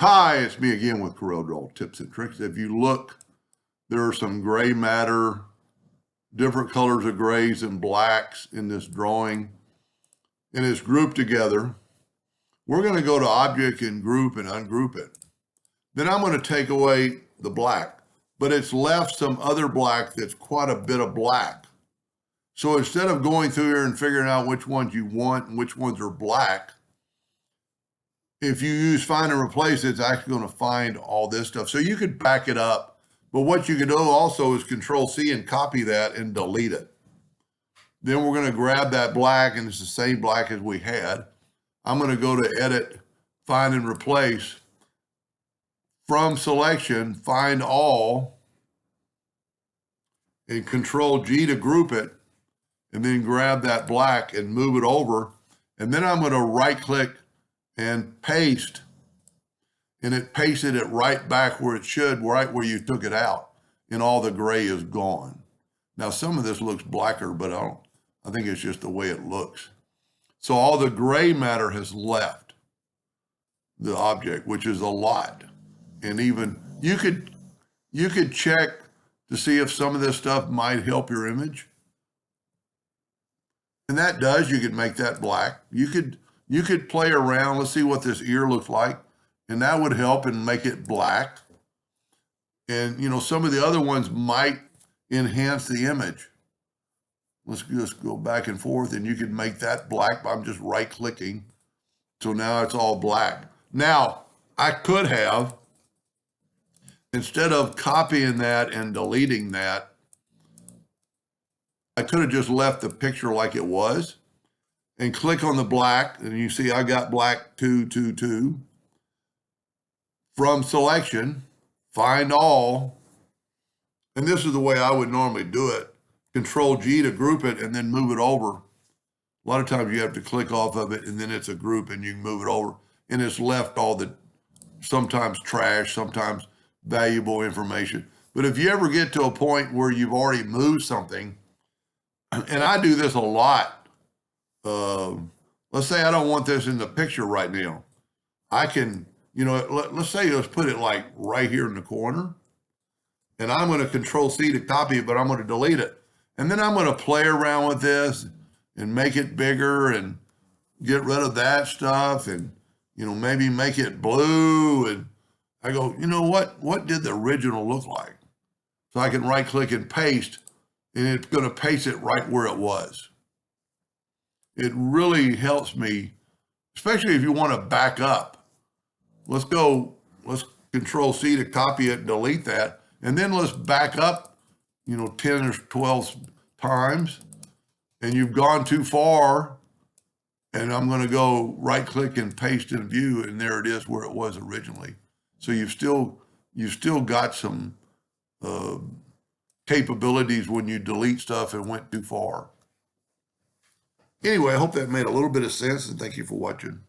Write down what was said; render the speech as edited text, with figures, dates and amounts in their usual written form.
Hi, it's me again with Corel Draw Tips and Tricks. If you look, there are some gray matter, different colors of grays and blacks in this drawing, and it's grouped together. We're going to go to Object and Group and ungroup it. Then I'm going to take away the black, but it's left some other black that's quite a bit of black. So instead of going through here and figuring out which ones you want and which ones are black, if you use find and replace, it's actually going to find all this stuff. So you could back it up, but what you can do also is Control C and copy that and delete it. Then we're going to grab that black, and it's the same black as we had. I'm going to go to Edit, Find and Replace. From Selection, Find All, and Control G to group it, and then grab that black and move it over. And then I'm going to right-click and paste, and it pasted it right back where it should, right where you took it out, and all the gray is gone. Now some of this looks blacker, but I think it's just the way it looks. So all the gray matter has left the object, which is a lot. And even you could check to see if some of this stuff might help your image. And that does, you could make that black. You could play around. Let's see what this ear looks like. And that would help and make it black. And, you know, some of the other ones might enhance the image. Let's just go back and forth, and you can make that black by just right-clicking. So now it's all black. Now, I could have, instead of copying that and deleting that, I could have just left the picture like it was and click on the black, and you see I got black 222. From Selection, Find All, and this is the way I would normally do it. Control G to group it and then move it over. A lot of times you have to click off of it and then it's a group and you can move it over, and it's left all the sometimes trash, sometimes valuable information. But if you ever get to a point where you've already moved something, and I do this a lot, let's say I don't want this in the picture right now. I can, you know, let's say let's put it like right here in the corner, and I'm going to Control C to copy it, but I'm going to delete it. And then I'm going to play around with this and make it bigger and get rid of that stuff and, you know, maybe make it blue. And I go, you know what did the original look like? So I can right click and paste, and it's going to paste it right where it was. It really helps me, especially if you want to back up. Let's Control C to copy it and delete that. And then let's back up, you know, 10 or 12 times. And you've gone too far. And I'm going to go right click and paste in view. And there it is where it was originally. So you've still got some capabilities when you delete stuff and went too far. Anyway, I hope that made a little bit of sense, and thank you for watching.